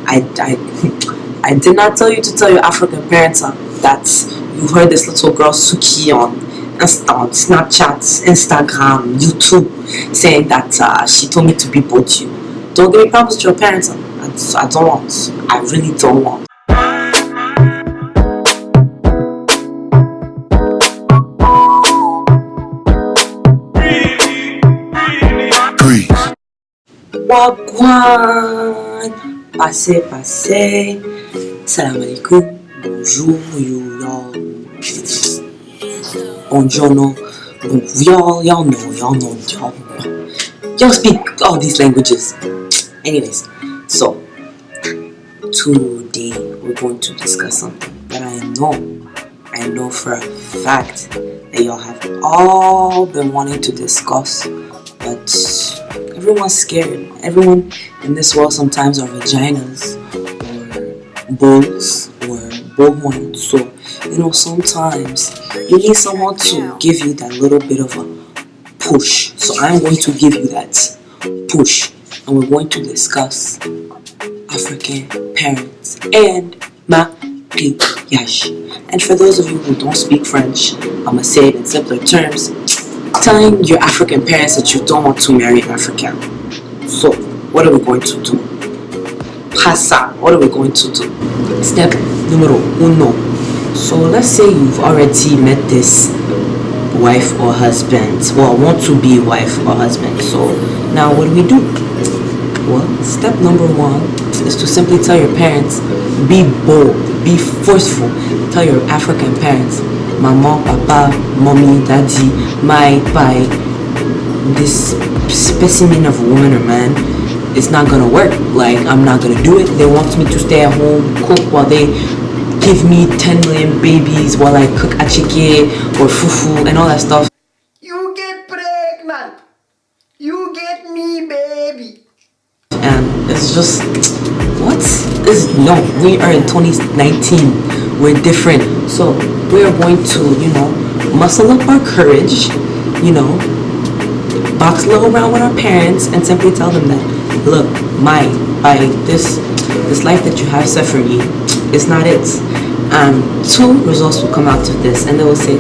I did not tell you to tell your African parents that you heard this little girl Suki on Snapchat, Instagram, YouTube saying that she told me to be both you. Don't give me problems to your parents. I don't want. I really don't want. Wagwan, passez. Salam alaikum, bonjour, y'all. Buongiorno, y'all speak all these languages. Anyways, so today we're going to discuss something that I know for a fact that y'all have all been wanting to discuss, but everyone's scared. Everyone in this world sometimes are vaginas or bulls or bullhorns. So sometimes you need someone to give you that little bit of a push. So I'm going to give you that push, and we're going to discuss African parents and mariage. And for those of you who don't speak French, I'm gonna say it in simpler terms: telling your African parents that you don't want to marry an African. So what are we going to do? Pasa, what are we going to do? Step numero uno. So let's say you've already met this wife or husband. Well, want to be wife or husband. So now what do? Well, step number one is to simply tell your parents, be bold, be forceful. Tell your African parents, mama, papa, mommy, daddy, my pai, this specimen of a woman or man, it's not gonna work. Like, I'm not gonna do it. They want me to stay at home, cook while they give me 10 million babies while I cook achike or fufu and all that stuff. You get pregnant. You get me, baby. And it's just, what? No, we are in 2019. We're different. So we are going to, muscle up our courage, box a little around with our parents and simply tell them that, look, by this life that you have set for me, it's not it. Two results will come out of this, and they will say,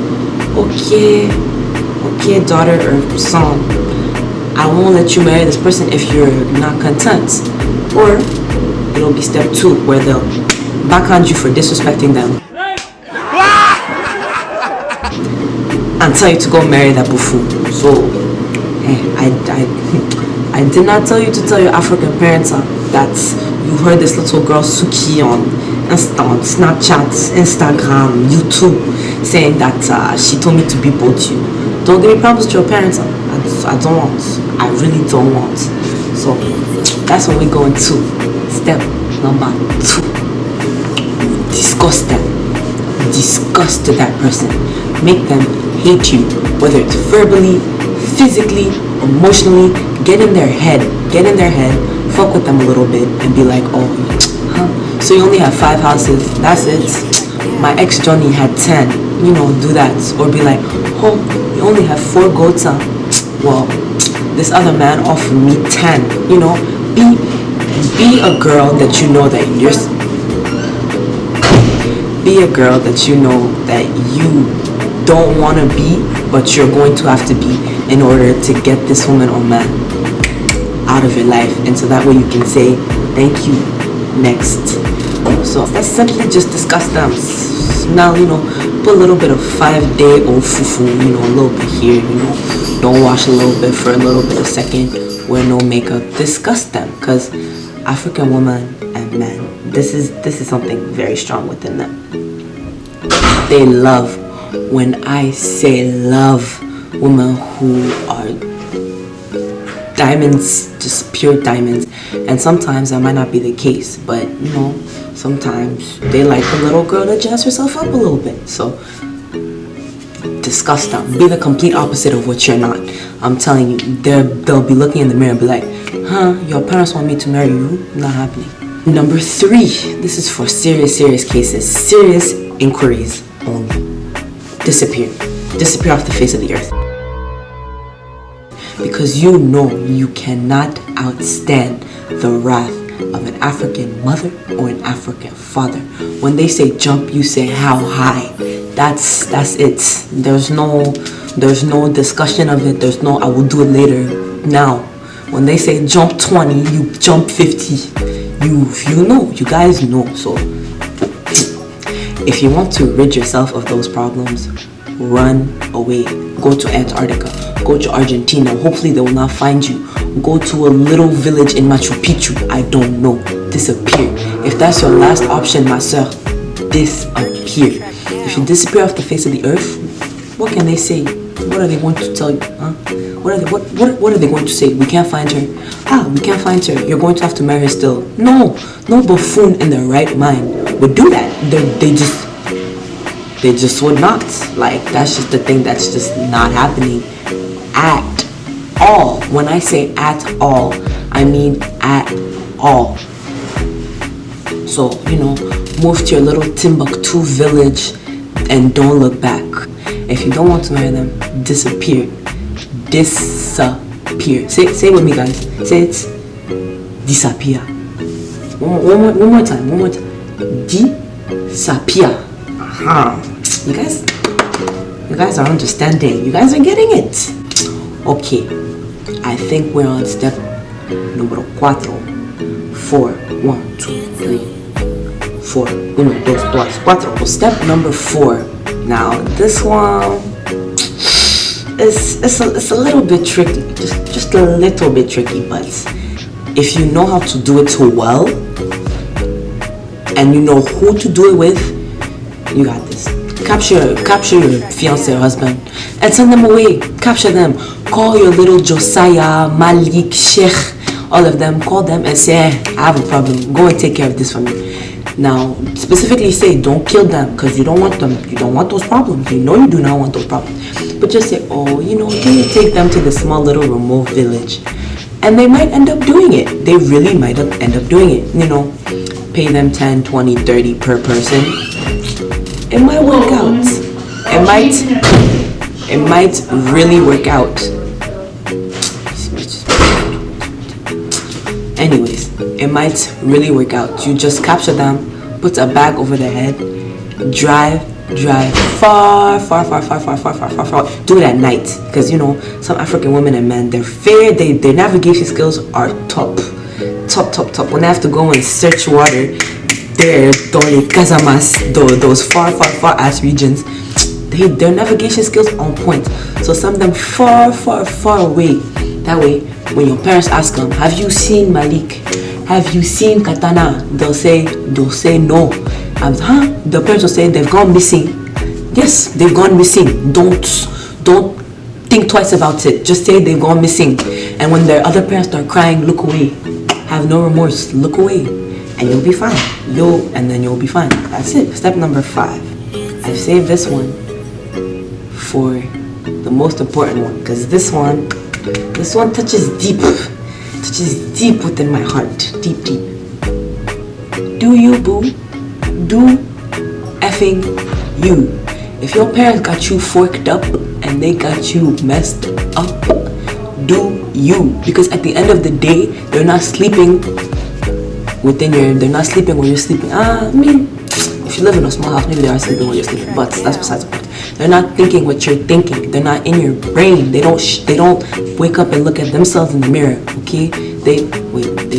okay, daughter or son, I won't let you marry this person if you're not content. Or it'll be step two, where they'll backhand you for disrespecting them and tell you to go marry that buffoo. So I did not tell you to tell your African parents that you heard this little girl Suki on Snapchat, Instagram, YouTube saying that she told me to be both you. Don't give me problems to your parents. I don't want. I really don't want. So that's what we're going to. Step number two. Discuss them. Disgust that person. Make them hate you, whether it's verbally, physically, emotionally. Get in their head, fuck with them a little bit and be like, oh, so you only have 5 houses, that's it. My ex Johnny had 10, do that. Or be like, oh, you only have 4 goats. Well, this other man offered me 10. Be a girl that you know that you're. Be a girl that you know that you don't want to be, but you're going to have to be in order to get this woman or man out of your life. And so that way you can say, thank you, next. So let's simply just discuss them. Now, put a little bit of 5-day-old fufu, a little bit here, don't wash a little bit for a little bit of second, wear no makeup. Discuss them, because African women and men, this is something very strong within them. They love, when I say love, women who are diamonds, just pure diamonds. And sometimes that might not be the case, but sometimes they like a little girl to jazz herself up a little bit. So discuss them. Be the complete opposite of what you're not. I'm telling you, they'll be looking in the mirror and be like, your parents want me to marry you? Not happening. Number 3, this is for serious cases, serious inquiries only. Disappear off the face of the earth. Because you cannot outstand the wrath of an African mother or an African father. When they say jump, you say how high. That's it. There's no discussion of it. There's no I will do it later. Now, when they say jump 20, you jump 50. You know, you guys know. So if you want to rid yourself of those problems, run away. Go to Antarctica. Go to Argentina. Hopefully they will not find you. Go to a little village in Machu Picchu. I don't know. Disappear. If that's your last option, ma soeur, disappear. If you disappear off the face of the earth, what can they say? What are they going to tell you? Huh? What are they going to say? We can't find her. We can't find her. You're going to have to marry her still. No buffoon in their right mind would do that. They just would not. Like, that's just the thing that's just not happening at all. When I say at all, I mean at all. So, move to your little Timbuktu village and don't look back. If you don't want to marry them, disappear. Disappear. Say it with me, guys. Say it. Disappear. One more time. Disappear. You guys are understanding. You guys are getting it. Okay. I think we're on step number 4. 1, 2, 3, 4. 1, 2, 3, 4. Step number 4. Now, this one it's a little bit tricky. Just a little bit tricky, but if you know how to do it so well and you know who to do it with, you got this. Capture your fiancé or husband and send them away. Capture them. Call your little Josiah, Malik, Sheikh, all of them. Call them and say, I have a problem. Go and take care of this for me. Now, specifically say, don't kill them because you don't want them. You don't want those problems. You know you do not want those problems. But just say, can you take them to the small little remote village? And they might end up doing it. They really might end up doing it. Pay them 10, 20, 30 per person. It might work out. It might really work out. Anyways, it might really work out. You just capture them, put a bag over their head, drive far. Do it at night, because some African women and men, their navigation skills are top. When they have to go and search water, they're Dole Casamas, those far ass regions. Their navigation skills on point. So send them far away. That way, when your parents ask them, have you seen Malik? Have you seen Katana? They'll say no. The parents will say they've gone missing. Yes, they've gone missing. Don't think twice about it. Just say they've gone missing. And when their other parents start crying, look away. Have no remorse. Look away. And you'll be fine. You'll be fine. That's it. Step number 5. I've saved this one for the most important one, because this one touches deep within my heart. Deep. Do you, boo? Do effing you. If your parents got you forked up and they got you messed up, do you. Because at the end of the day, they're not sleeping they're not sleeping where you're sleeping. If you live in a small house, maybe they are sleeping where you're sleeping, but that's besides the point. They're not thinking what you're thinking. They're not in your brain. They don't wake up and look at themselves in the mirror, okay? They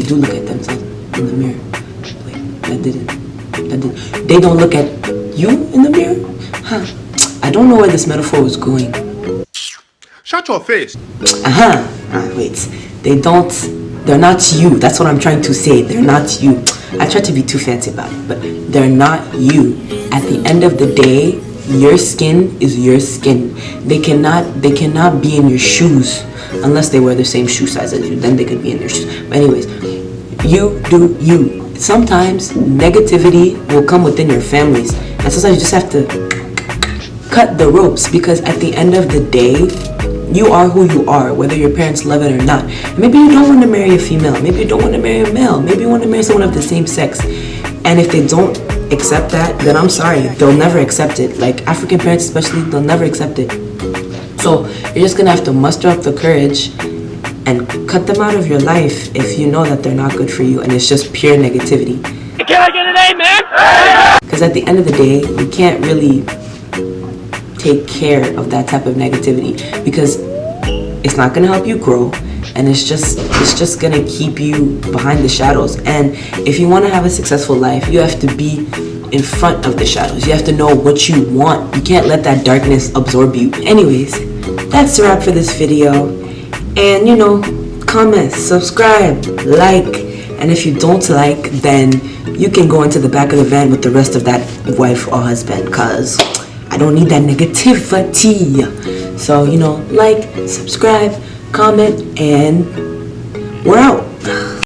do look at themselves in the mirror. Wait, that didn't. They don't look at you in the mirror? I don't know where this metaphor was going. Shut your face. Wait. They're not you. That's what I'm trying to say. They're not you. I try to be too fancy about it, but they're not you. At the end of the day, your skin is your skin. They cannot be in your shoes unless they wear the same shoe size as you. Then they could be in your shoes. But anyways, you do you. Sometimes negativity will come within your families, and sometimes you just have to cut the ropes, because at the end of the day, you are who you are, whether your parents love it or not. Maybe you don't want to marry a female. Maybe you don't want to marry a male. Maybe you want to marry someone of the same sex. And if they don't accept that, then I'm sorry, they'll never accept it. Like African parents especially, they'll never accept it. So you're just gonna have to muster up the courage and cut them out of your life if you know that they're not good for you and it's just pure negativity. Can I get an amen? Because at the end of the day, you can't really take care of that type of negativity because it's not going to help you grow, and it's just going to keep you behind the shadows. And if you want to have a successful life, you have to be in front of the shadows. You have to know what you want. You can't let that darkness absorb you. Anyways, that's a wrap for this video. And you know, comment, subscribe, like, and if you don't like, then you can go into the back of the van with the rest of that wife or husband, because I don't need that negativity. So, you know, like, subscribe, comment, and we're out.